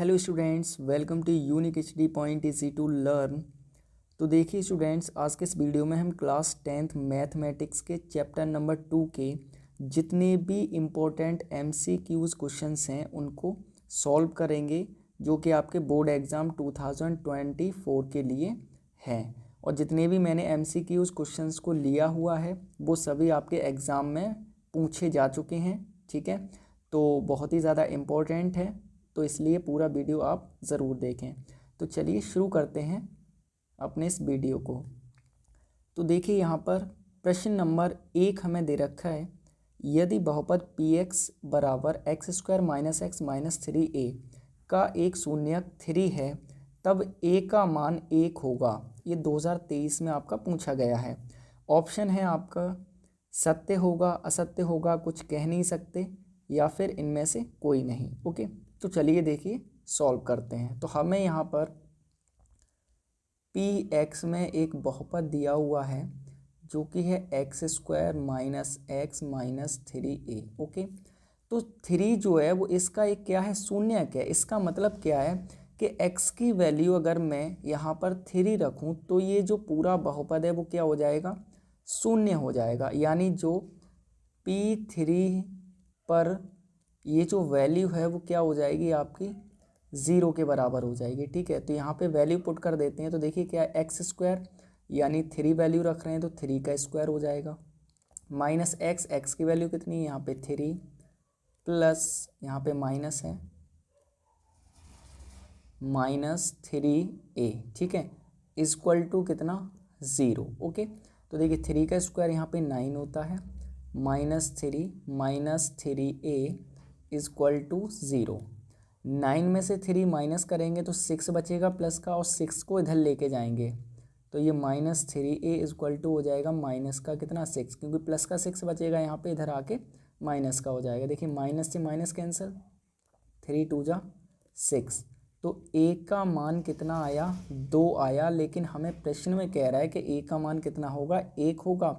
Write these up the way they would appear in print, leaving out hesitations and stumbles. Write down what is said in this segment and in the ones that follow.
Hello students, welcome to unique HD point easy to learn. तो देखिए students, आज के इस वीडियो में हम क्लास 10th मैथमेटिक्स के चैप्टर नंबर 2 के जितने भी इम्पोर्टेंट MCQs क्वेश्चंस हैं उनको सॉल्व करेंगे, जो कि आपके बोर्ड एग्ज़ाम 2024 के लिए हैं। और जितने भी मैंने MCQs क्वेश्चंस को लिया हुआ है वो सभी आपके एग्ज़ाम में पूछे जा चुके हैं। ठीक है, तो बहुत ही ज़्यादा इम्पोर्टेंट है, तो इसलिए पूरा वीडियो आप ज़रूर देखें। तो चलिए शुरू करते हैं अपने इस वीडियो को। तो देखिए यहाँ पर प्रश्न नंबर 1 हमें दे रखा है, यदि बहुपद px बराबर x² - x - 3a का एक शून्यक 3 है तब a का मान 1 होगा। ये 2023 में आपका पूछा गया है। ऑप्शन है आपका सत्य होगा, असत्य होगा, कुछ कह नहीं सकते, या फिर इनमें से कोई नहीं। ओके, तो चलिए देखिए सॉल्व करते हैं। तो हमें यहाँ पर px में एक बहुपद दिया हुआ है जो कि है x² - x - 3a। ओके, तो 3 जो है वो इसका एक क्या है, शून्यक है। इसका मतलब क्या है कि x की वैल्यू अगर मैं यहाँ पर 3 रखूँ तो ये जो पूरा बहुपद है वो क्या हो जाएगा, शून्य हो जाएगा। यानी जो p3 पर ये जो वैल्यू है वो क्या हो जाएगी, आपकी 0 के बराबर हो जाएगी। ठीक है, तो यहाँ पे वैल्यू पुट कर देते हैं। तो देखिए क्या है, x² यानी 3 वैल्यू रख रहे हैं तो 3 का स्क्वायर हो जाएगा, माइनस x की वैल्यू कितनी है यहाँ पे 3, प्लस यहाँ पे माइनस है -3a। ठीक है, इक्वल टू कितना, 0। ओके, तो देखिए 3 का स्क्वायर यहाँ पे 9 होता है, -3 - 3a इक्वल टू 0। 9 में से 3 माइनस करेंगे तो 6 बचेगा प्लस का, और 6 को इधर लेके जाएंगे तो ये -3a इक्वल टू हो जाएगा माइनस का कितना, 6, क्योंकि प्लस का 6 बचेगा यहाँ पे, इधर आके माइनस का हो जाएगा। देखिए माइनस से माइनस कैंसिल, 3 2 जा 6, तो a का मान कितना आया, 2 आया। लेकिन हमें प्रश्न में कह रहा है कि a का मान कितना होगा, 1 होगा।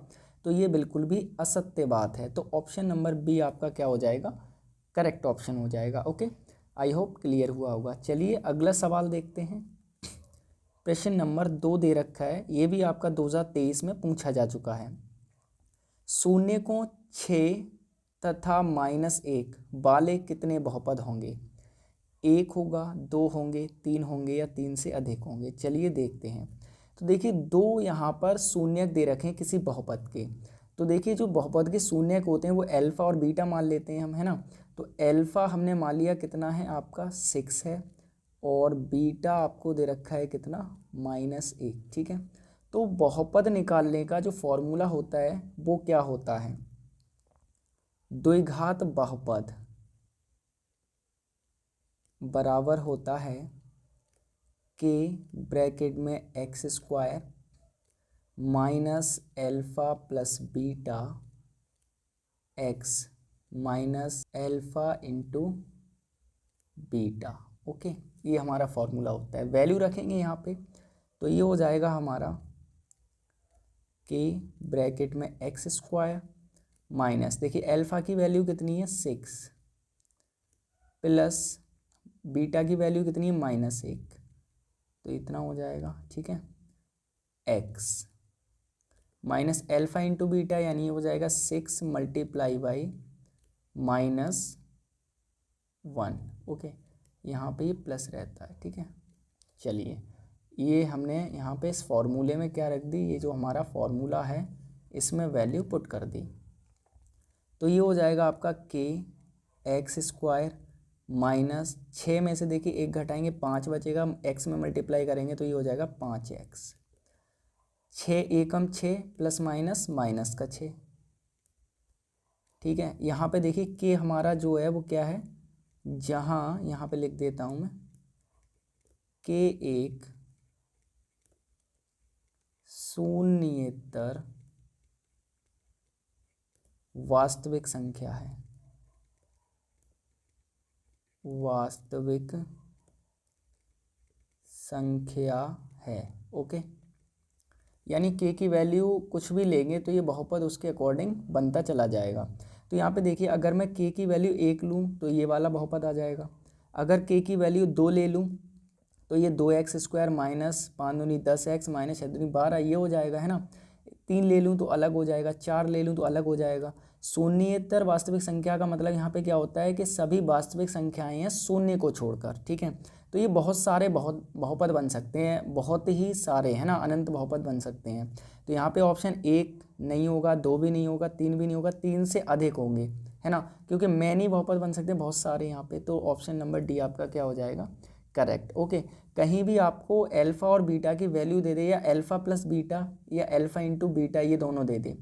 तो ये बिल्कुल भी असत्य बात है। तो ऑप्शन नंबर बी आपका क्या हो जाएगा, करेक्ट ऑप्शन हो जाएगा। ओके, आई होप क्लियर हुआ होगा। चलिए अगला सवाल देखते हैं। प्रश्न नंबर 2 दे रखा है, ये भी आपका 2023 में पूछा जा चुका है। शून्य को 6 तथा -1 वाले कितने बहुपद होंगे। 1 होगा, 2 होंगे, 3 होंगे, या 3 से अधिक होंगे। चलिए देखते हैं। तो देखिए 2 यहाँ पर शून्यक दे रखे हैं किसी बहुपद के। तो देखिए जो बहुपद के शून्यक होते हैं वो अल्फा और बीटा मान लेते हैं हम, है ना। तो अल्फा हमने मान लिया कितना है आपका 6 है, और बीटा आपको दे रखा है कितना, -1। ठीक है, तो बहुपद निकालने का जो फॉर्मूला होता है वो क्या होता है, द्विघात बहुपद बराबर होता है के ब्रैकेट में x² minus alpha plus beta x minus alpha into beta. Okay, ये हमारा फॉर्मूला होता है। वैल्यू रखेंगे यहाँ पे तो ये हो जाएगा हमारा के ब्रैकेट में x² माइनस, देखिए अल्फा की वैल्यू कितनी है 6, प्लस बीटा की वैल्यू कितनी है -1, तो इतना हो जाएगा। ठीक है, x minus alpha into beta, यानी ये हो जाएगा 6 मल्टीप्लाई बाई -1। ओके, यहाँ पे ये प्लस रहता है। ठीक है, चलिए ये हमने यहाँ पे इस फॉर्मूले में क्या रख दी, ये जो हमारा फॉर्मूला है इसमें वैल्यू पुट कर दी। तो ये हो जाएगा आपका के x² माइनस 6 में से देखिए 1 घटाएंगे 5 बचेगा, x में मल्टीप्लाई करेंगे तो ये हो जाएगा 5x, 6 एकम 6 प्लस माइनस माइनस का 6। ठीक है, यहाँ पे देखिए के हमारा जो है वो क्या है, जहाँ यहाँ पे लिख देता हूँ मैं, के एक शून्येतर वास्तविक संख्या है, वास्तविक संख्या है। ओके, यानी के की वैल्यू कुछ भी लेंगे तो ये बहुपद उसके अकॉर्डिंग बनता चला जाएगा। तो यहाँ पे देखिए अगर मैं के की वैल्यू 1 लूँ तो ये वाला बहुपद आ जाएगा, अगर k की वैल्यू 2 ले लूँ तो ये 2x² माइनस 5 दूनी 10x माइनस 6 दूनी 12 ये हो जाएगा, है ना। 3 ले लूँ तो अलग हो जाएगा, 4 ले लूँ तो अलग हो जाएगा। शून्येतर वास्तविक संख्या का मतलब यहाँ पे क्या होता है कि सभी वास्तविक संख्याएं हैं शून्य को छोड़कर, ठीक है। तो ये बहुत सारे बहुपद बन सकते हैं, बहुत ही सारे, है ना, अनंत बहुपद बन सकते हैं। तो यहाँ पे ऑप्शन 1 नहीं होगा, 2 भी नहीं होगा, 3 भी नहीं होगा, 3 से अधिक होंगे, है ना, क्योंकि मैनी बहुपद बन सकते हैं बहुत सारे यहाँ पे। तो ऑप्शन नंबर डी आपका क्या हो जाएगा, करेक्ट। ओके, कहीं भी आपको अल्फा और बीटा की वैल्यू दे दे, या अल्फा प्लस बीटा या अल्फा इंटू बीटा ये दोनों दे दे,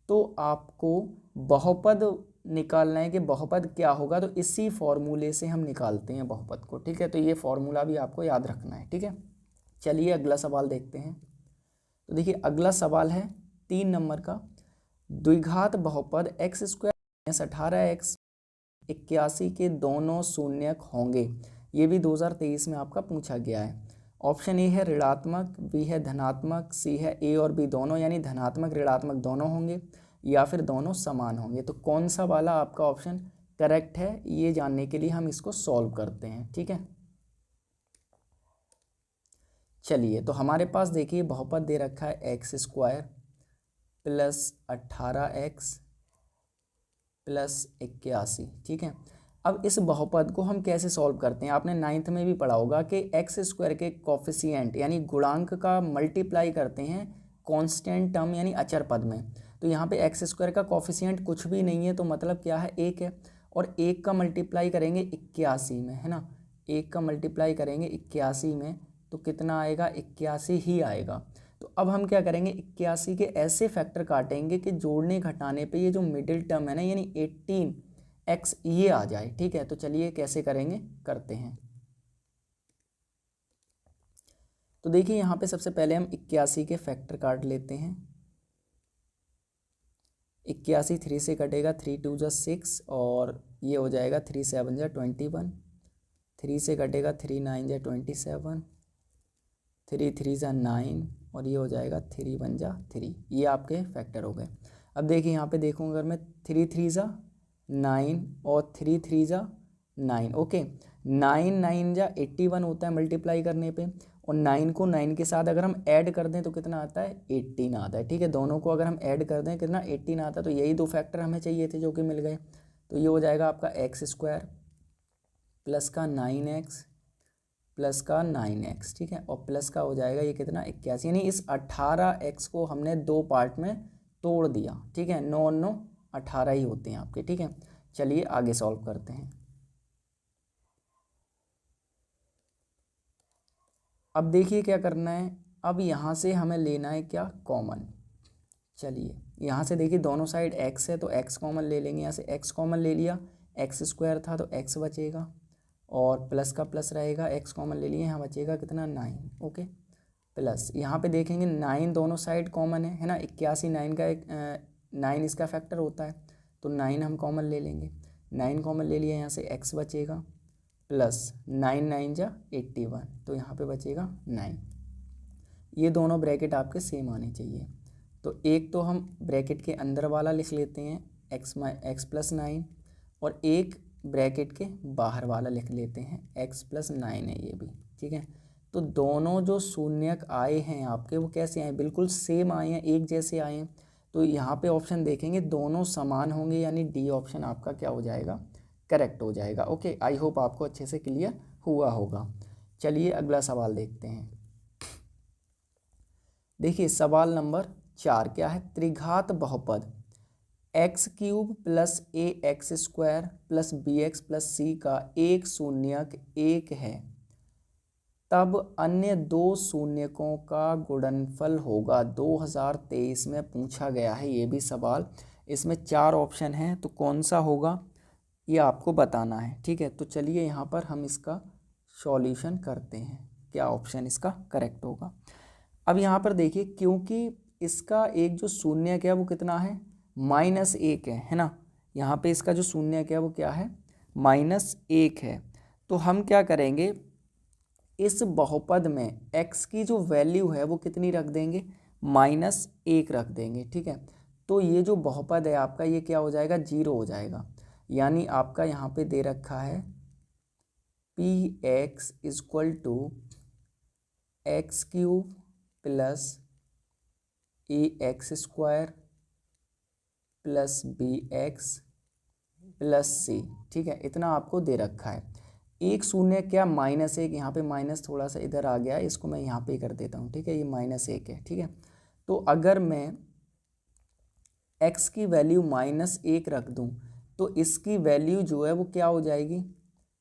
तो आपको बहुपद निकालना है कि बहुपद क्या होगा। तो इसी फॉर्मूले से हम निकालते हैं बहुपद को, ठीक है। तो ये फॉर्मूला भी आपको याद रखना है, ठीक है। चलिए अगला सवाल देखते हैं। तो देखिए अगला सवाल है 3 नंबर का। द्विघात बहुपद x² माइनस 18x 81 के दोनों शून्यक होंगे। ये भी 2023 में आपका पूछा गया है। ऑप्शन ए है ऋणात्मक, बी है धनात्मक, सी है ए और बी दोनों, यानी धनात्मक ऋणात्मक दोनों होंगे, या फिर दोनों समान होंगे। तो कौन सा वाला आपका ऑप्शन करेक्ट है, ये जानने के लिए हम इसको सॉल्व करते हैं, ठीक है। चलिए, तो हमारे पास देखिए बहुपद दे रखा है x² प्लस 18x प्लस 81, ठीक है। अब इस बहुपद को हम कैसे सॉल्व करते हैं, आपने 9th में भी पढ़ा होगा कि x² के कोफिशिएंट यानी गुणांक का मल्टीप्लाई करते हैं कांस्टेंट टर्म यानी अचर पद में। तो यहाँ पे x² का कोफिशिएंट कुछ भी नहीं है, तो मतलब क्या है, 1 है। और 1 का मल्टीप्लाई करेंगे 81 में, है ना, 1 का मल्टीप्लाई करेंगे 81 में तो कितना आएगा, 81 ही आएगा। तो अब हम क्या करेंगे, 81 के ऐसे फैक्टर काटेंगे कि जोड़ने घटाने पे ये जो मिडिल टर्म है ना, यानी 18x ये आ जाए, ठीक है। तो चलिए कैसे करेंगे, करते हैं। तो देखिए यहाँ पे सबसे पहले हम 81 के फैक्टर काट लेते हैं। 81 3 से कटेगा, 3 2 जा 6 और ये हो जाएगा 3 7 जा 21, 3 से कटेगा 3 9 जा 27, 3 3 जा 9 और ये हो जाएगा 3 1 जा 3। ये आपके फैक्टर हो गए। अब देखिए यहाँ पे देखूँ, अगर मैं 3 3 जा 9 और 3 3 जा 9, ओके, 9 9 जा 81 होता है मल्टीप्लाई करने पे, और 9 को 9 के साथ अगर हम ऐड कर दें तो कितना आता है, 18 आता है, ठीक है। दोनों को अगर हम ऐड कर दें कितना, 18 आता है। तो यही दो फैक्टर हमें चाहिए थे जो कि मिल गए। तो ये हो जाएगा आपका x² प्लस का 9x प्लस का 9x, ठीक है, और प्लस का हो जाएगा ये कितना, 81, यानी इस 18x को हमने दो पार्ट में तोड़ दिया, ठीक है। 9 9 18 ही होते हैं आपके, ठीक है। चलिए आगे सॉल्व करते हैं। अब देखिए क्या करना है, अब यहाँ से हमें लेना है क्या, कॉमन। चलिए यहाँ से देखिए दोनों साइड x है तो x कॉमन ले लेंगे, यहाँ से x कॉमन ले लिया, x² था तो x बचेगा, और प्लस का प्लस रहेगा, x कॉमन ले लिए, यहाँ बचेगा कितना, 9, ओके। प्लस यहाँ पे देखेंगे 9 दोनों साइड कॉमन है ना, 81 9 का 9 इसका फैक्टर होता है, तो 9 हम कॉमन ले लेंगे, 9 कॉमन ले लिया, यहाँ से x बचेगा, प्लस 9 9 जा 81, तो यहाँ पे बचेगा 9। ये दोनों ब्रैकेट आपके सेम आने चाहिए। तो एक तो हम ब्रैकेट के अंदर वाला लिख लेते हैं x प्लस 9, और एक ब्रैकेट के बाहर वाला लिख लेते हैं x प्लस 9 है ये भी, ठीक है। तो दोनों जो शून्यक आए हैं आपके वो कैसे आए, बिल्कुल सेम आए हैं, एक जैसे आए हैं। तो यहाँ पे ऑप्शन देखेंगे दोनों समान होंगे, यानी डी ऑप्शन आपका क्या हो जाएगा, करेक्ट हो जाएगा। ओके, आई होप आपको अच्छे से क्लियर हुआ होगा। चलिए अगला सवाल देखते हैं। देखिए सवाल नंबर 4 क्या है, त्रिघात बहुपद x³ plus ax² plus bx plus c का एक शून्यक 1 है, तब अन्य दो शून्यकों का गुणनफल होगा। 2023 में पूछा गया है ये भी सवाल। इसमें 4 ऑप्शन हैं, तो कौन सा होगा ये आपको बताना है, ठीक है। तो चलिए यहाँ पर हम इसका सॉल्यूशन करते हैं, क्या ऑप्शन इसका करेक्ट होगा। अब यहाँ पर देखिए, क्योंकि इसका एक जो शून्यक है वो कितना है, -1 है ना। यहाँ पे इसका जो शून्यक है वो क्या है, -1 है। तो हम क्या करेंगे, इस बहुपद में x की जो वैल्यू है वो कितनी रख देंगे, -1 रख देंगे, ठीक है। तो ये जो बहुपद है आपका ये क्या हो जाएगा, 0 हो जाएगा। यानी आपका यहाँ पे दे रखा है p x equal to x cube plus a x square plus b x plus c. ठीक है, इतना आपको दे रखा है। एक शून्य क्या माइनस एक, यहाँ पे माइनस थोड़ा सा इधर आ गया है, इसको मैं यहाँ पे कर देता हूँ। ठीक है, ये -1 है। ठीक है, तो अगर मैं x की वैल्यू -1 रख दूँ तो इसकी वैल्यू जो है वो क्या हो जाएगी,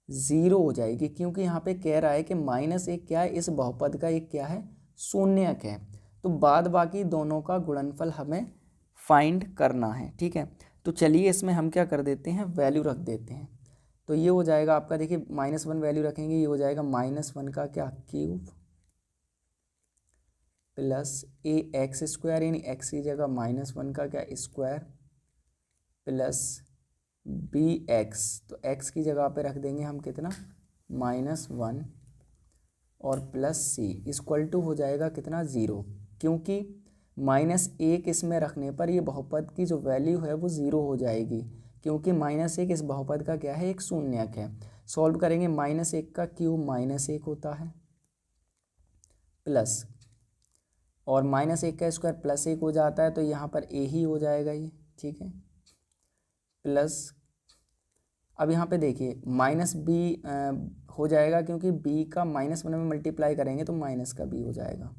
0 हो जाएगी, क्योंकि यहाँ पे कह रहा है कि -1 क्या है, इस बहुपद का एक क्या है, शून्यक है। तो बाद बाकी दोनों का गुणनफल हमें फाइंड करना है। ठीक है, तो चलिए इसमें हम क्या कर देते हैं, वैल्यू रख देते हैं। तो ये हो जाएगा आपका, देखिए -1 वैल्यू रखेंगे, ये हो जाएगा -1 का क्या cube plus a x square, यानी एक्स की जगह -1 का क्या स्क्वायर प्लस बी एक्स, तो एक्स की जगह पे रख देंगे हम कितना, -1 और प्लस सी इक्वल टू हो जाएगा कितना, 0, क्योंकि -1 इसमें रखने पर ये बहुपद की जो वैल्यू है वो 0 हो जाएगी, क्योंकि -1 इस बहुपद का क्या है, एक शून्यक है। सॉल्व करेंगे, -1 का क्यूब -1 होता है प्लस, और -1 का स्क्वायर +1 हो जाता है, तो यहाँ पर ए ही हो जाएगा ये। ठीक है, प्लस अब यहाँ पे देखिए माइनस बी हो जाएगा, क्योंकि बी का -1 में मल्टीप्लाई करेंगे तो माइनस का बी हो जाएगा,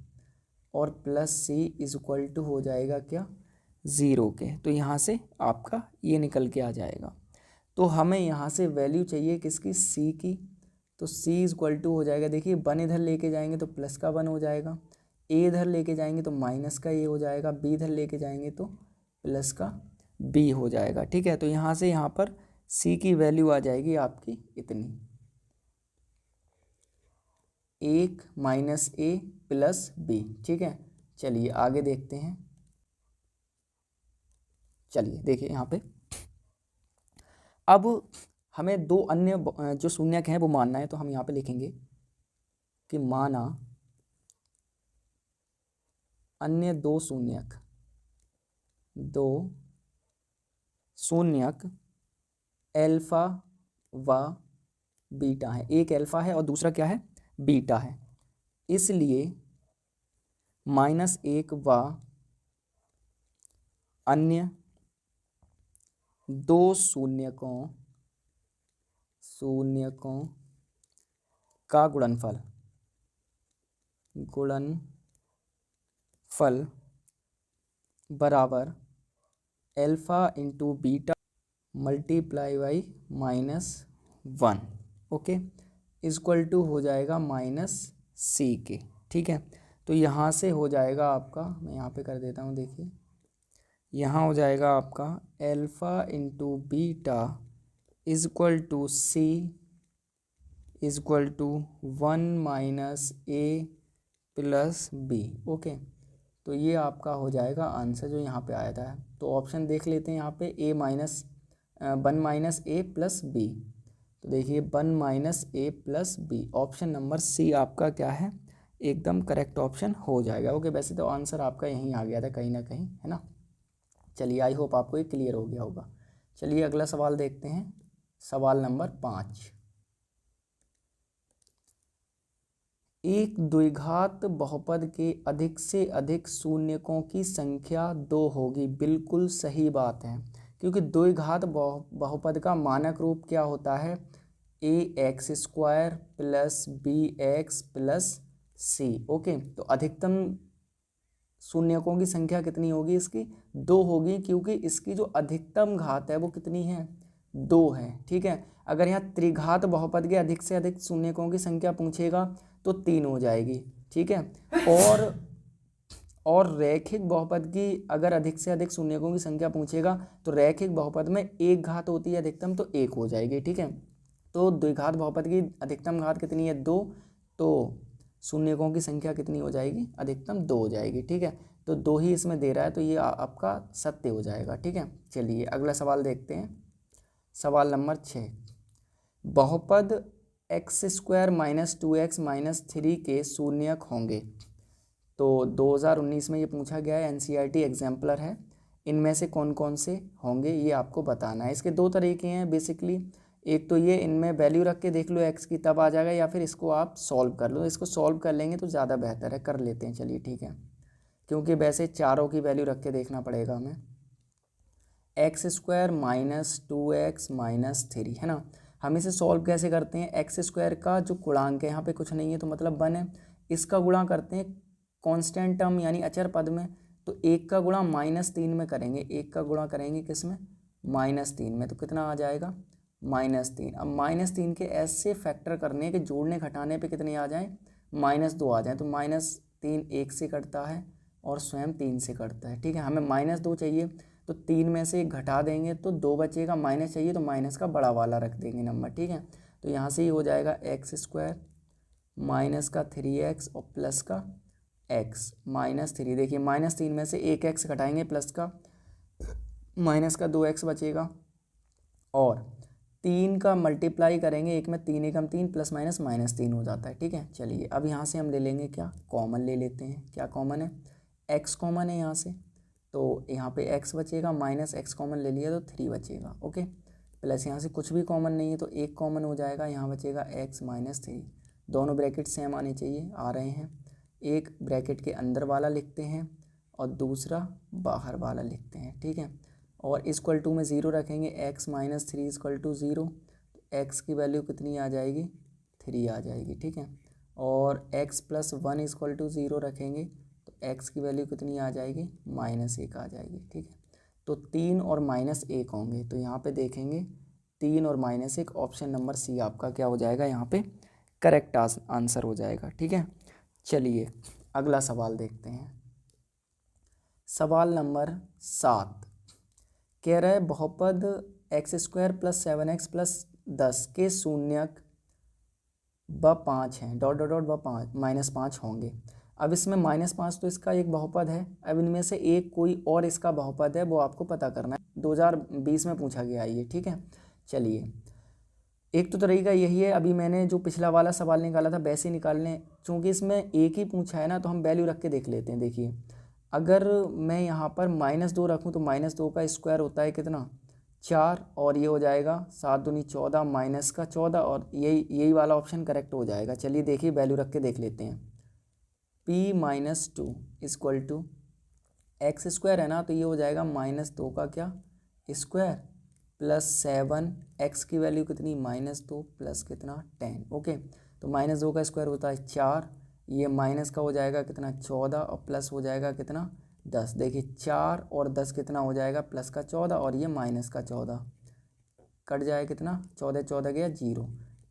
और प्लस सी इक्वल टू हो जाएगा क्या, 0 के। तो यहाँ से आपका ये निकल के आ जाएगा। तो हमें यहाँ से वैल्यू चाहिए किसकी, सी की। तो सी इक्वल टू हो जाएगा, देखिए 1 इधर लेके जाएंगे तो प्लस का 1 हो जाएगा, ए इधर लेके जाएंगे तो माइनस का ए हो जाएगा, बी इधर लेके जाएंगे तो प्लस का बी हो जाएगा। ठीक है, तो यहाँ से यहाँ पर सी की वैल्यू आ जाएगी आपकी इतनी, 1 - ए प्लस बी। ठीक है, चलिए आगे देखते हैं। चलिए देखिए यहाँ पे अब हमें दो अन्य जो शून्यक हैं वो मानना है, तो हम यहाँ पे लिखेंगे कि माना अन्य दो शून्यक एल्फा व बीटा है। एक एल्फा है और दूसरा क्या है, बीटा है। इसलिए -1 व अन्य दो शून्यकों का गुणनफल बराबर alpha into beta multiply by -1, okay, equal to हो जाएगा -c के। ठीक है, तो यहाँ से हो जाएगा आपका, मैं यहाँ पे कर देता हूँ, देखिए यहाँ हो जाएगा आपका alpha into beta equal to c equal to 1 - a plus b. Okay, तो ये आपका हो जाएगा आंसर जो यहाँ पे आया था। तो ऑप्शन देख लेते हैं यहाँ पे, 1 - a प्लस बी। तो देखिए 1 - a plus b, option number c आपका क्या है, एकदम करेक्ट ऑप्शन हो जाएगा। ओके, वैसे तो आंसर आपका यहीं आ गया था कहीं ना कहीं, है ना। चलिए आई होप आपको ये क्लियर हो गया होगा। चलिए अगला सवाल देखते हैं, सवाल नंबर 5। एक द्विघात बहुपद के अधिक से अधिक शून्यकों की संख्या 2 होगी। बिल्कुल सही बात है, क्योंकि द्विघात बहुपद का मानक रूप क्या होता है, ax² plus bx plus c। Okay, तो अधिकतम शून्यकों की संख्या कितनी होगी, इसकी 2 होगी, क्योंकि इसकी जो अधिकतम घात है वो कितनी है, 2 है। ठीक है, अगर यहाँ त्रिघात बहुपद के अधिक से अधिक शून्यकों की संख्या पूछेगा तो 3 हो जाएगी। ठीक है, और रैखिक बहुपद की अगर अधिक से अधिक शून्यकों की संख्या पूछेगा तो रैखिक बहुपद में एक घात होती है अधिकतम, तो 1 हो जाएगी। ठीक है, तो द्विघात बहुपद की अधिकतम घात कितनी है, 2, तो शून्यकों की संख्या कितनी हो जाएगी, अधिकतम 2 हो जाएगी। ठीक है, तो 2 ही इसमें दे रहा है, तो ये आपका सत्य हो जाएगा। ठीक है, चलिए अगला सवाल देखते हैं, सवाल नंबर 6। बहुपद x² - 2x - 3 के शून्यक होंगे। तो 2019 में ये पूछा गया है, NCERT एग्जाम्पलर है। इनमें से कौन कौन से होंगे ये आपको बताना है। इसके 2 तरीके हैं बेसिकली, एक तो ये इनमें वैल्यू रख के देख लो एक्स की, तब आ जाएगा, या फिर इसको आप सॉल्व कर लो। इसको सॉल्व कर लेंगे तो ज़्यादा बेहतर है, कर लेते हैं चलिए ठीक है, क्योंकि वैसे चारों की वैल्यू रख के देखना पड़ेगा हमें। X square minus 2x minus 3 है ना। हम इसे सॉल्व कैसे करते हैं, एक्स स्क्वायर का जो गुणांक है यहाँ पे कुछ नहीं है तो मतलब 1 है, इसका गुणा करते हैं कांस्टेंट टर्म यानी अचर पद में, तो 1 का गुणा -3 में करेंगे, 1 का गुणा करेंगे किस में, -3 में, तो कितना आ जाएगा -3। अब -3 के ऐसे फैक्टर करने हैं कि जोड़ने घटाने पे कितने आ जाएं, -2 आ जाए, तो -3 1 से कटता है और स्वयं 3 से कटता है, ठीक है। हमें -2 चाहिए तो 3 में से 1 घटा देंगे तो 2 बचेगा, माइनस चाहिए तो माइनस का बड़ा वाला रख देंगे नंबर, ठीक है। तो यहाँ से ही हो जाएगा एक्स स्क्वायर माइनस का 3x और प्लस का x -3। देखिए -3 में से 1x घटाएंगे प्लस का, माइनस का 2x बचेगा, और 3 का मल्टीप्लाई करेंगे, एक में 3 एकम 3 प्लस माइनस -3 हो जाता है, ठीक है। चलिए अब यहाँ से हम ले लेंगे क्या, कॉमन ले लेते हैं, क्या कॉमन है, x कॉमन है यहाँ से, तो यहाँ पे x बचेगा, माइनस x कॉमन ले लिया तो 3 बचेगा, ओके। प्लस यहाँ से कुछ भी कॉमन नहीं है तो 1 कॉमन हो जाएगा, यहाँ बचेगा x -3। दोनों ब्रैकेट सेम आने चाहिए, आ रहे हैं। एक ब्रैकेट के अंदर वाला लिखते हैं और दूसरा बाहर वाला लिखते हैं, ठीक है। और इक्वल टू में 0 रखेंगे, x -3 इक्वल टू 0, तो x की वैल्यू कितनी आ जाएगी, 3 आ जाएगी, ठीक है। और x + 1 इक्वल टू 0 रखेंगे तो x की वैल्यू कितनी आ जाएगी, -1 आ जाएगी, ठीक है। तो 3 और -1 होंगे, तो यहाँ पे देखेंगे 3 और -1, ऑप्शन नंबर सी आपका क्या हो जाएगा, यहाँ पे करेक्ट आंसर हो जाएगा, ठीक है। चलिए अगला सवाल देखते हैं। सवाल नंबर 7 कह रहा है बहुपद x² + 7x + 10 के शून्यक व 5 हैं, डॉट डॉट डॉट व 5 होंगे। अब इसमें -5 तो इसका एक बहुपद है, अब इनमें से एक कोई और इसका बहुपद है, वो आपको पता करना है, 2020 में पूछा गया है ये, ठीक है। चलिए एक तो तरीका यही है, अभी मैंने जो पिछला वाला सवाल निकाला था वैसे ही निकालने, चूँकि इसमें एक ही पूछा है ना तो हम वैल्यू रख के देख लेते हैं। देखिए अगर मैं यहाँ पर -2 रखूँ तो -2 का स्क्वायर होता है कितना, 4, और ये हो जाएगा 7 दूनी 14 माइनस का 14, और यही वाला ऑप्शन करेक्ट हो जाएगा। चलिए देखिए वैल्यू रख के देख लेते हैं, p - 2 इक्वल टू x² है ना, तो ये हो जाएगा -2 का क्या स्क्वायर प्लस 7, x की वैल्यू कितनी -2 प्लस कितना 10, ओके। तो -2 का स्क्वायर होता है 4, ये माइनस का हो जाएगा कितना 14 और प्लस हो जाएगा कितना 10। देखिए 4 और 10 कितना हो जाएगा, प्लस का 14 और ये माइनस का 14, कट जाए कितना 14 14 गया 0,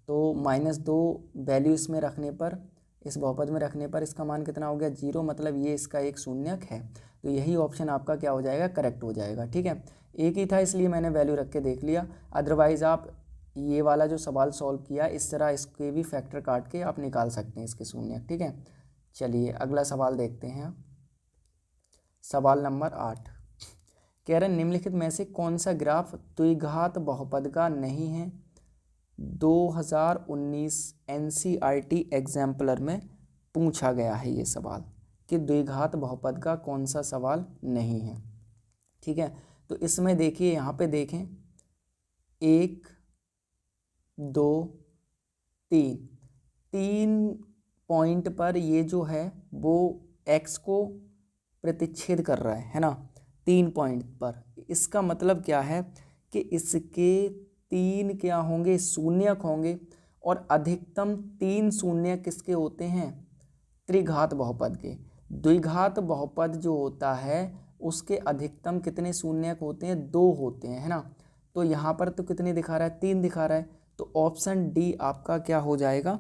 तो -2 वैल्यू इसमें रखने पर, इस बहुपद में रखने पर इसका मान कितना हो गया 0, मतलब ये इसका एक शून्यक है, तो यही ऑप्शन आपका क्या हो जाएगा, करेक्ट हो जाएगा, ठीक है। एक ही था इसलिए मैंने वैल्यू रख के देख लिया, अदरवाइज़ आप ये वाला जो सवाल सॉल्व किया इस तरह इसके भी फैक्टर काट के आप निकाल सकते हैं इसके शून्यक, ठीक है। चलिए अगला सवाल देखते हैं। सवाल नंबर 8 कह रहे निम्नलिखित में से कौन सा ग्राफ द्विघात बहुपद का नहीं है। 2019 NCERT एग्जाम्पलर में पूछा गया है ये सवाल कि द्विघात बहुपद का कौन सा सवाल नहीं है, ठीक है। तो इसमें देखिए यहाँ पे देखें 1 2 3 पॉइंट पर ये जो है वो x को प्रतिच्छेद कर रहा है ना, 3 पॉइंट पर। इसका मतलब क्या है कि इसके 3 क्या होंगे, शून्यक होंगे, और अधिकतम 3 शून्यक किसके होते हैं, त्रिघात बहुपद के। द्विघात बहुपद जो होता है उसके अधिकतम कितने शून्यक होते हैं, 2 होते हैं, है ना। तो यहाँ पर तो कितने दिखा रहा है, 3 दिखा रहा है, तो ऑप्शन डी आपका क्या हो जाएगा,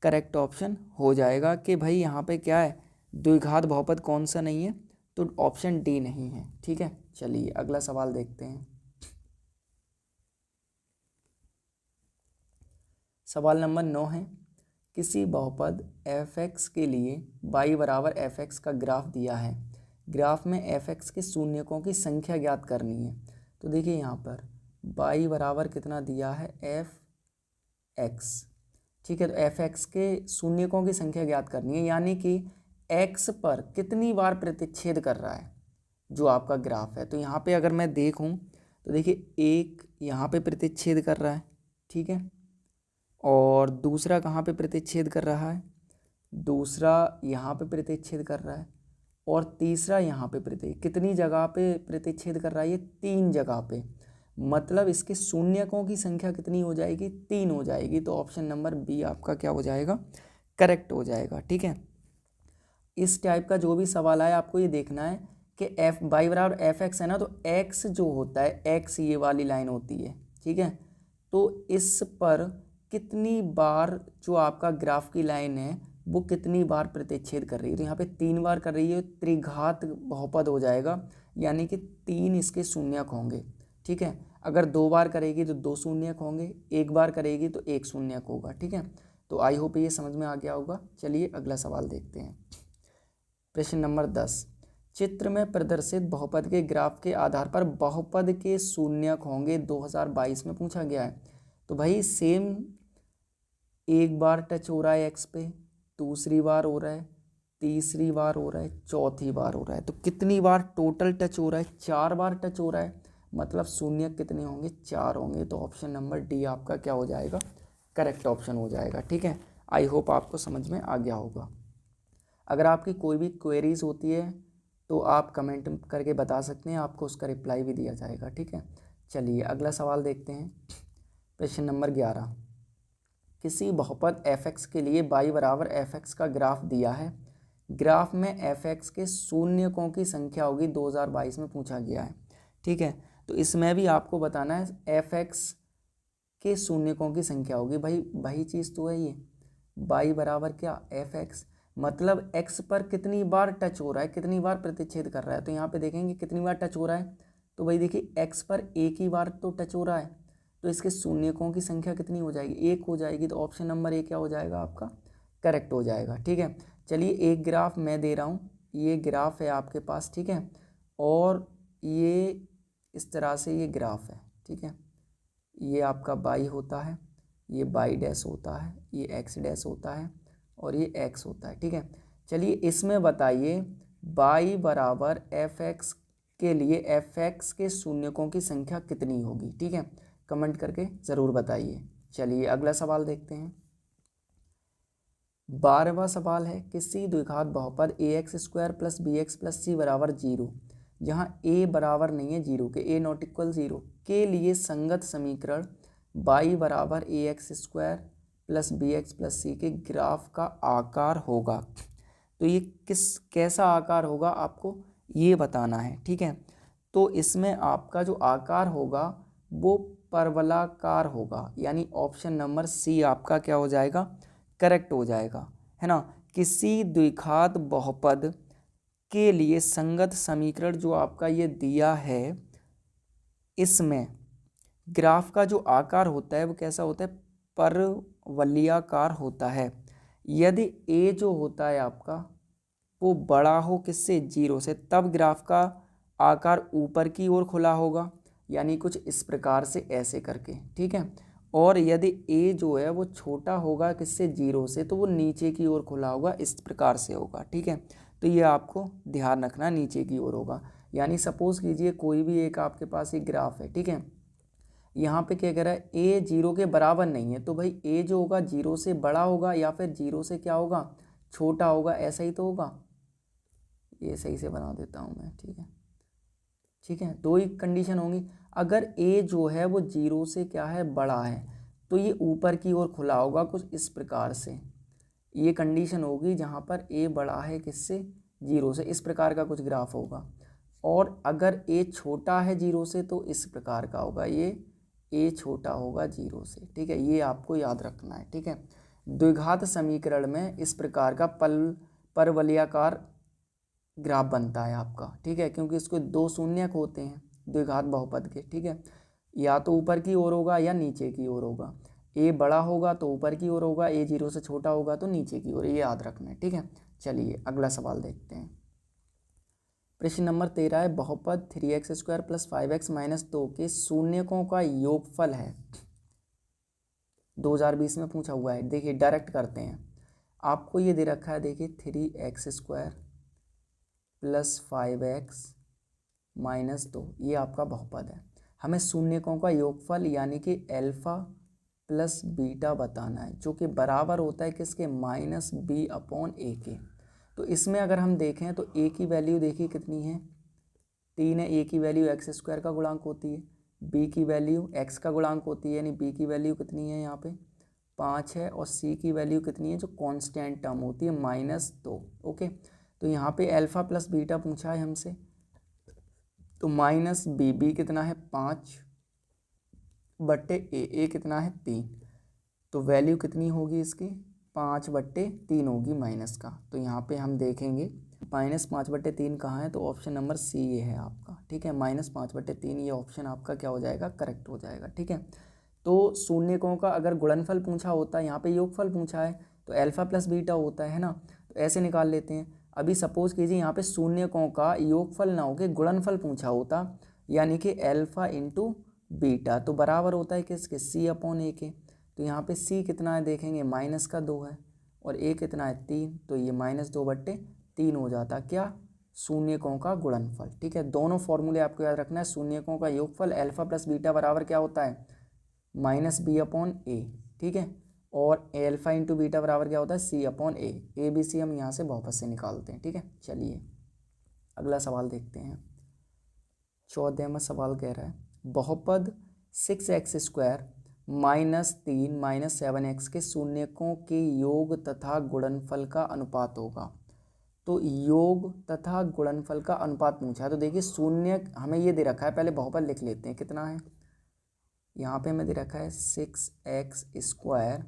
करेक्ट ऑप्शन हो जाएगा कि भाई यहाँ पे क्या है, द्विघात बहुपद कौन सा नहीं है, तो ऑप्शन डी नहीं है, ठीक है। चलिए अगला सवाल देखते हैं। सवाल नंबर 9 है, किसी बहुपद f(x) के लिए y = f(x) का ग्राफ दिया है, ग्राफ में f(x) के शून्यकों की संख्या ज्ञात करनी है। तो देखिए यहाँ पर y बराबर कितना दिया है, f(x), ठीक है। तो f(x) के शून्यकों की संख्या ज्ञात करनी है, यानी कि x पर कितनी बार प्रतिच्छेद कर रहा है जो आपका ग्राफ है। तो यहाँ पे अगर मैं देखूँ तो देखिए 1 यहाँ पे प्रतिच्छेद कर रहा है, ठीक है। और दूसरा कहाँ पे प्रतिच्छेद कर रहा है, दूसरा यहाँ पे प्रतिच्छेद कर रहा है, और तीसरा यहाँ पे कितनी जगह पे प्रतिच्छेद कर रहा है, ये 3 जगह पे। मतलब इसके शून्यकों की संख्या कितनी हो जाएगी, 3 हो जाएगी। तो ऑप्शन नंबर बी आपका क्या हो जाएगा, करेक्ट हो जाएगा। ठीक है। इस टाइप का जो भी सवाल आए आपको ये देखना है कि एफ वाई बराबर एफ एक्स है ना, तो एक्स जो होता है, एक्स ये वाली लाइन होती है, ठीक है। तो इस पर कितनी बार जो आपका ग्राफ की लाइन है वो कितनी बार प्रतिच्छेद कर रही है, तो यहाँ पे 3 बार कर रही है, त्रिघात बहुपद हो जाएगा, यानी कि 3 इसके शून्यक होंगे। ठीक है। अगर 2 बार करेगी तो 2 शून्यक होंगे, 1 बार करेगी तो 1 शून्यक होगा। ठीक है। तो आई होप ये समझ में आ गया होगा। चलिए अगला सवाल देखते हैं। प्रश्न नंबर 10, चित्र में प्रदर्शित बहुपद के ग्राफ के आधार पर बहुपद के शून्यक होंगे 2022 में पूछा गया है। तो भाई सेम, एक बार टच हो रहा है एक्स पे, दूसरी बार हो रहा है, तीसरी बार हो रहा है, चौथी बार हो रहा है। तो कितनी बार टोटल टच हो रहा है, 4 बार टच हो रहा है, मतलब शून्यक कितने होंगे, 4 होंगे। तो ऑप्शन नंबर डी आपका क्या हो जाएगा, करेक्ट ऑप्शन हो जाएगा। ठीक है। आई होप आपको समझ में आ गया होगा। अगर आपकी कोई भी क्वेरीज होती है तो आप कमेंट करके बता सकते हैं, आपको उसका रिप्लाई भी दिया जाएगा। ठीक है। चलिए अगला सवाल देखते हैं। प्रश्न नंबर 11, किसी बहुपद एफ एक्स के लिए y बराबर एफ एक्स का ग्राफ दिया है। ग्राफ में एफ एक्स के शून्यकों की संख्या होगी, 2022 में पूछा गया है। ठीक है। तो इसमें भी आपको बताना है एफ एक्स के शून्यकों की संख्या होगी। भाई वही चीज़ तो है ये, y बराबर क्या, एफ एक्स, मतलब x पर कितनी बार टच हो रहा है, कितनी बार प्रतिच्छेद कर रहा है। तो यहाँ पे देखेंगे कितनी बार टच हो रहा है, तो भाई देखिए x पर एक ही बार तो टच हो रहा है, तो इसके शून्यकों की संख्या कितनी हो जाएगी, 1 हो जाएगी। तो ऑप्शन नंबर ए क्या हो जाएगा आपका, करेक्ट हो जाएगा। ठीक है। चलिए एक ग्राफ मैं दे रहा हूँ, ये ग्राफ है आपके पास, ठीक है, और ये इस तरह से ये ग्राफ है। ठीक है। ये आपका y होता है, ये y डैश होता है, ये x डैश होता है, और ये x होता है। ठीक है। चलिए इसमें बताइए y बराबर एफ एक्स के लिए एफ एक्स के शून्यकों की संख्या कितनी होगी। ठीक है। कमेंट करके ज़रूर बताइए। चलिए अगला सवाल देखते हैं। 12वां सवाल है, किसी द्विघात बहुपद a x square plus b x plus c बराबर 0, जहाँ a बराबर नहीं है 0 के, a नॉट इक्वल 0 के लिए संगत समीकरण y बराबर a x square plus b x plus c के ग्राफ का आकार होगा। तो ये कैसा आकार होगा आपको ये बताना है। ठीक है। तो इसमें आपका जो आकार होगा वो परवलाकार होगा, यानी ऑप्शन नंबर सी आपका क्या हो जाएगा, करेक्ट हो जाएगा, है ना। किसी द्विघात बहुपद के लिए संगत समीकरण जो आपका ये दिया है, इसमें ग्राफ का जो आकार होता है वो कैसा होता है, परवलयाकार होता है। यदि ए जो होता है आपका वो बड़ा हो किससे, 0 से, तब ग्राफ का आकार ऊपर की ओर खुला होगा, यानी कुछ इस प्रकार से ऐसे करके। ठीक है। और यदि ए जो है वो छोटा होगा किससे, 0 से, तो वो नीचे की ओर खुला होगा, इस प्रकार से होगा। ठीक है। तो ये आपको ध्यान रखना, नीचे की ओर होगा। यानी सपोज कीजिए कोई भी एक आपके पास एक ग्राफ है, ठीक है, यहाँ पे क्या कह रहा है, ए 0 के बराबर नहीं है, तो भाई ए जो होगा 0 से बड़ा होगा या फिर 0 से क्या होगा, छोटा होगा, ऐसा ही तो होगा। ये सही से बना देता हूँ मैं। ठीक है। ठीक है। 2 ही कंडीशन होंगी। अगर ए जो है वो 0 से क्या है, बड़ा है, तो ये ऊपर की ओर खुला होगा कुछ इस प्रकार से। ये कंडीशन होगी जहाँ पर ए बड़ा है किससे, 0 से, इस प्रकार का कुछ ग्राफ होगा। और अगर ए छोटा है 0 से तो इस प्रकार का होगा, ये ए छोटा होगा 0 से। ठीक है। ये आपको याद रखना है। ठीक है। द्विघात समीकरण में इस प्रकार का परवलयाकार ग्राफ बनता है आपका। ठीक है। क्योंकि इसको 2 शून्यक होते हैं द्विघात बहुपद के। ठीक है। या तो ऊपर की ओर होगा या नीचे की ओर होगा। ए बड़ा होगा तो ऊपर की ओर होगा, ए 0 से छोटा होगा तो नीचे की ओर, ये याद रखना है। ठीक है। चलिए अगला सवाल देखते हैं। प्रश्न नंबर 13 है, बहुपद 3x square plus 5x minus 2 के शून्यकों का योगफल है। 2020 में पूछा हुआ है। देखिए डायरेक्ट करते हैं, आपको ये दे रखा है, देखिए 3x square plus 5x minus 2, ये आपका बहुपद है। हमें शून्यकों का योगफल यानी कि अल्फा प्लस बीटा बताना है, जो कि बराबर होता है किसके, माइनस बी अपॉन ए के। तो इसमें अगर हम देखें तो ए की वैल्यू देखिए कितनी है, 3 है। ए की वैल्यू एक्स स्क्वायर का गुणांक होती है, बी की वैल्यू एक्स का गुणांक होती है, यानी बी की वैल्यू कितनी है यहाँ पे 5 है, और सी की वैल्यू कितनी है जो कांस्टेंट टर्म होती है -2। ओके, तो यहाँ पे अल्फा प्लस बीटा पूछा है हमसे, तो माइनस बी कितना है 5 बट्टे ए कितना है 3, तो वैल्यू कितनी होगी इसकी 5/3 होगी माइनस का। तो यहाँ पे हम देखेंगे -5/3 कहाँ है, तो ऑप्शन नंबर सी ये है आपका, ठीक है। -5/3 ये ऑप्शन आपका क्या हो जाएगा, करेक्ट हो जाएगा, ठीक है। तो शून्यकों का अगर गुणनफल पूछा होता है, यहाँ पे योगफल पूछा है, तो अल्फा प्लस बीटा होता है ना, तो ऐसे निकाल लेते हैं। अभी सपोज कीजिए यहाँ पे शून्यकों का योगफल ना हो के गुणनफल पूछा होता, यानी कि अल्फा इंटू बीटा, तो बराबर होता है किसके, सी अपॉन ए के। तो यहाँ पे सी कितना है देखेंगे, -2 है, और ए कितना है 3, तो ये -2/3 हो जाता क्या, शून्यकों का गुणनफल, ठीक है। दोनों फॉर्मूले आपको याद रखना है, शून्यकों का योगफल अल्फा प्लस बीटा बराबर क्या होता है, -b अपॉन ए, ठीक है, और अल्फा इंटू बीटा बराबर क्या होता है, c upon a b c हम यहाँ से बहुपद से निकालते हैं, ठीक है। चलिए अगला सवाल देखते हैं। 14वां सवाल कह रहा है बहुपद 6x² -3 -7x के शून्यकों के योग तथा गुणनफल का अनुपात होगा। तो योग तथा गुणनफल का अनुपात पूछा है, तो देखिए शून्य हमें ये दे रखा है, पहले बहुपद लिख लेते हैं, कितना है यहाँ पे हमें दे रखा है 6x²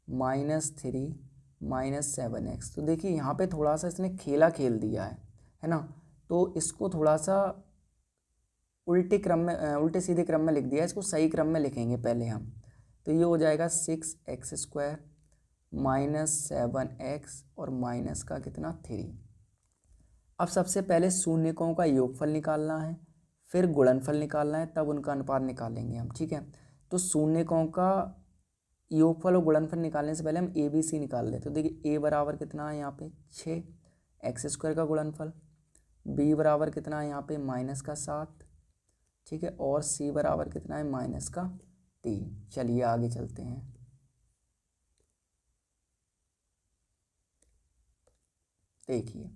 -3 -7x। तो देखिए यहाँ पे थोड़ा सा इसने खेला खेल दिया है ना, तो इसको थोड़ा सा उल्टे क्रम में उल्टे सीधे क्रम में लिख दिया है, इसको सही क्रम में लिखेंगे पहले हम। तो ये हो जाएगा 6x² -7x और माइनस का कितना 3। अब सबसे पहले शून्यकों का योगफल निकालना है, फिर गुणनफल निकालना है, तब उनका अनुपात निकालेंगे हम, ठीक है। तो शून्यकों का योगफल और गुणनफल निकालने से पहले हम ए बी सी निकाल लेते। तो देखिए ए बराबर कितना है यहाँ पे 6x² का गुणनफल, बी बराबर कितना है यहाँ पे -7, ठीक है, और सी बराबर कितना है -3। चलिए आगे चलते हैं। देखिए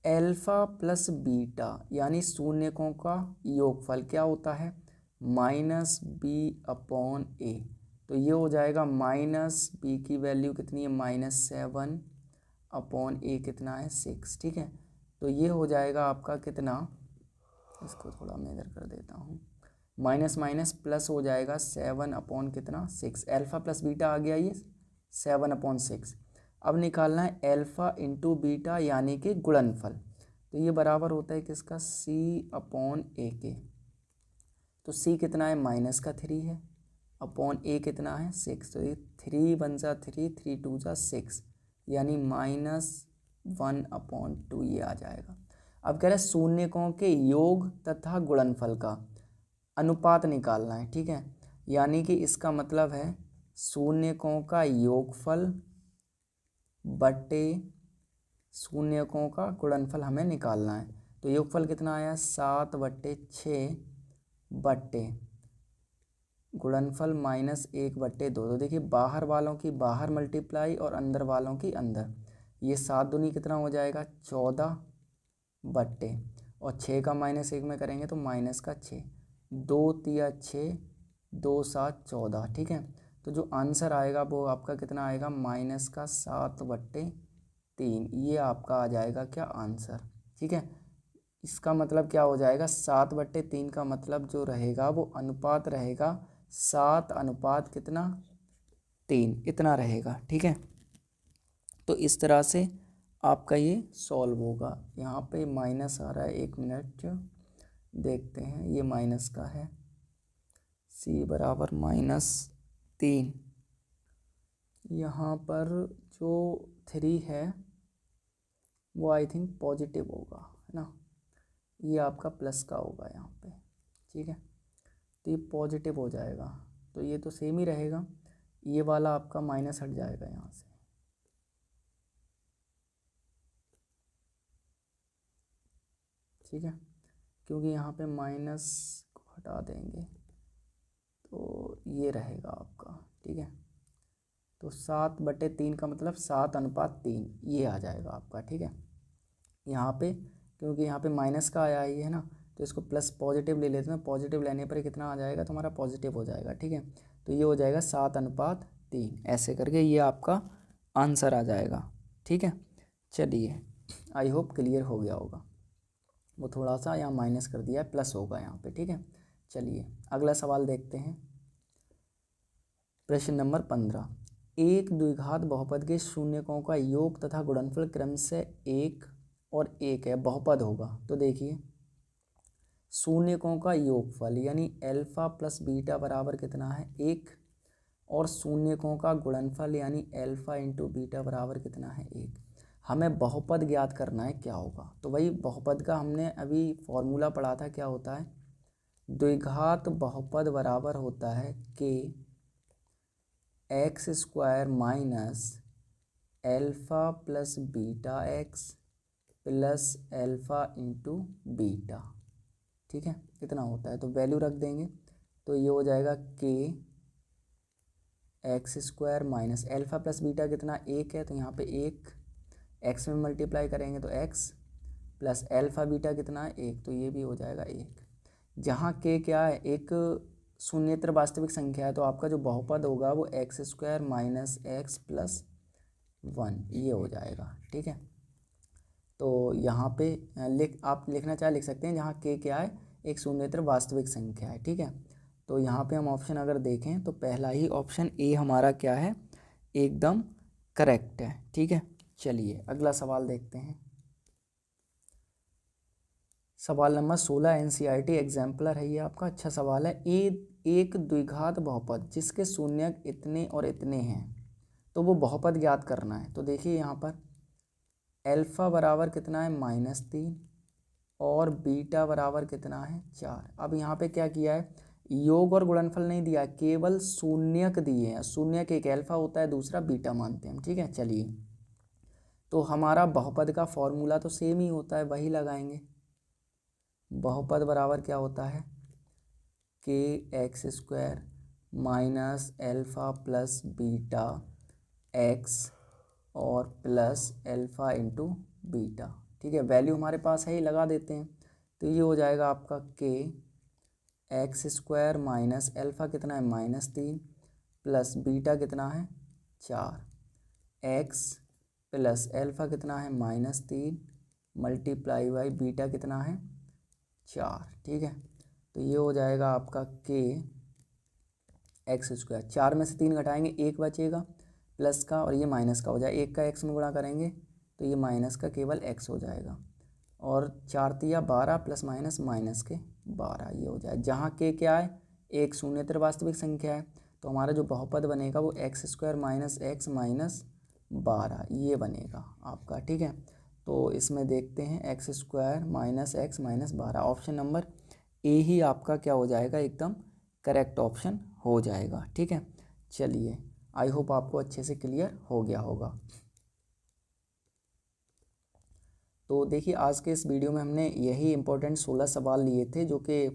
अल्फा प्लस बीटा यानी शून्यकों का योगफल क्या होता है, -b अपॉन ए। तो ये हो जाएगा -b की वैल्यू कितनी है -7 अपॉन ए कितना है 6, ठीक है। तो ये हो जाएगा आपका कितना, इसको थोड़ा मैं इधर कर देता हूँ, माइनस माइनस प्लस हो जाएगा 7 अपॉन कितना 6, अल्फा प्लस बीटा आ गया ये 7/6। अब निकालना है अल्फा इंटू बीटा यानी कि गुणनफल, तो ये बराबर होता है किसका, c अपॉन ए के। तो c कितना है -3 है, अपॉन ए कितना है 6, तो ये 3 1 जा 3, 3 2 जा 6, यानी -1/2 ये आ जाएगा। अब कह रहे हैं शून्यकों के योग तथा गुणनफल का अनुपात निकालना है, ठीक है। यानी कि इसका मतलब है शून्यकों का योगफल बटे शून्यकों का गुणनफल हमें निकालना है। तो योगफल कितना आया 7/6 बटे गुणनफल -1/2। तो देखिए बाहर वालों की बाहर मल्टीप्लाई और अंदर वालों की अंदर, ये 7 दूनी कितना हो जाएगा 14 बट्टे, और 6 का -1 में करेंगे तो -6, 2 तिया 6, 2 7 14, ठीक है। तो जो आंसर आएगा वो आपका कितना आएगा -7/3, ये आपका आ जाएगा क्या आंसर, ठीक है। इसका मतलब क्या हो जाएगा 7/3 का मतलब जो रहेगा वो अनुपात रहेगा 7 अनुपात कितना 3, इतना रहेगा, ठीक है। तो इस तरह से आपका ये सॉल्व होगा। यहाँ पे माइनस आ रहा है, 1 मिनट देखते हैं, ये माइनस का है, c बराबर -3। यहाँ पर जो 3 है वो आई थिंक पॉजिटिव होगा, है ना, ये आपका प्लस का होगा यहाँ पे, ठीक है। तो ये पॉजिटिव हो जाएगा, तो ये तो सेम ही रहेगा, ये वाला आपका माइनस हट जाएगा यहाँ से, ठीक है, क्योंकि यहाँ पे माइनस को हटा देंगे तो ये रहेगा आपका, ठीक है। तो 7/3 का मतलब 7:3 ये आ जाएगा आपका, ठीक है। यहाँ पे क्योंकि यहाँ पे माइनस का आया ही है ना, तो इसको प्लस पॉजिटिव ले लेते हैं। पॉजिटिव लेने पर कितना आ जाएगा, तो हमारा पॉजिटिव हो जाएगा, ठीक है। तो ये हो जाएगा 7:3, ऐसे करके ये आपका आंसर आ जाएगा, ठीक है। चलिए, आई होप क्लियर हो गया होगा। वो थोड़ा सा यहाँ माइनस कर दिया है, प्लस होगा यहाँ पे, ठीक है। चलिए अगला सवाल देखते हैं। प्रश्न नंबर 15, एक द्विघात बहुपद के शून्यकों का योग तथा गुणनफल क्रम से 1 और 1 है, बहुपद होगा। तो देखिए शून्यकों का योगफल यानी अल्फा प्लस बीटा बराबर कितना है, 1, और शून्यकों का गुणनफल यानी अल्फा इंटू बीटा बराबर कितना है, 1। हमें बहुपद ज्ञात करना है, क्या होगा। तो वही बहुपद का हमने अभी फॉर्मूला पढ़ा था, क्या होता है, द्विघात बहुपद बराबर होता है के x square minus alpha plus beta x plus alpha into beta, ठीक है। इतना होता है, तो वैल्यू रख देंगे। तो ये हो जाएगा के x square minus alpha plus beta कितना, 1 है, तो यहाँ पे 1 एक्स में मल्टीप्लाई करेंगे तो एक्स प्लस एल्फ़ा बीटा कितना है, 1, तो ये भी हो जाएगा 1। जहाँ के क्या है, एक शून्येतर वास्तविक संख्या है, तो आपका जो बहुपद होगा वो x square minus x plus 1 ये हो जाएगा, ठीक है। तो यहाँ पे आप लिखना चाहे लिख सकते हैं, जहाँ के क्या है, एक शून्येतर वास्तविक संख्या है, ठीक है। तो यहाँ पे हम ऑप्शन अगर देखें तो पहला ही ऑप्शन ए हमारा क्या है, एकदम करेक्ट है, ठीक है। चलिए अगला सवाल देखते हैं। सवाल नंबर 16 एनसीईआरटी एग्जाम्पलर है ये आपका, अच्छा सवाल है। एक द्विघात बहुपद जिसके शून्यक इतने और इतने हैं, तो वो बहुपद ज्ञात करना है। तो देखिए यहाँ पर अल्फ़ा बराबर कितना है, -3, और बीटा बराबर कितना है, 4। अब यहाँ पे क्या किया है, योग और गुणनफल नहीं दिया, केवल शून्यक दिए हैं। शून्यक एक अल्फ़ा होता है, दूसरा बीटा मानते हैं हम, ठीक है। चलिए तो हमारा बहुपद का फॉर्मूला तो सेम ही होता है, वही लगाएंगे। बहुपद बराबर क्या होता है, के x square minus alpha plus beta x और प्लस एल्फ़ा इंटू बीटा, ठीक है। वैल्यू हमारे पास है ही, लगा देते हैं। तो ये हो जाएगा आपका के एक्स स्क्वायर माइनस एल्फ़ा कितना है, -3, प्लस बीटा कितना है, 4, एक्स प्लस एल्फ़ा कितना है, -3 मल्टीप्लाई बाई बीटा कितना है, 4, ठीक है। तो ये हो जाएगा आपका के एक्स स्क्वायर, 4 में से 3 घटाएंगे 1 बचेगा प्लस का, और ये माइनस का हो जाए, 1 का एक्स में गुणा करेंगे तो ये माइनस का केवल एक्स हो जाएगा, और 4 तिया 12 प्लस माइनस माइनस के 12 ये हो जाए। जहाँ के क्या है, एक शून्येतर वास्तविक संख्या है, तो हमारा जो बहुपद बनेगा वो x square minus x minus 12 ये बनेगा आपका, ठीक है। तो इसमें देखते हैं x square minus x minus 12, option number A ही आपका क्या हो जाएगा, एकदम करेक्ट ऑप्शन हो जाएगा, ठीक है। चलिए आई होप आपको अच्छे से क्लियर हो गया होगा। तो देखिए आज के इस वीडियो में हमने यही इम्पोर्टेंट 16 सवाल लिए थे जो कि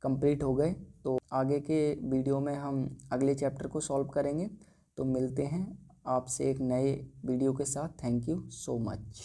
कंप्लीट हो गए। तो आगे के वीडियो में हम अगले चैप्टर को सॉल्व करेंगे। तो मिलते हैं आपसे एक नए वीडियो के साथ। Thank you so much.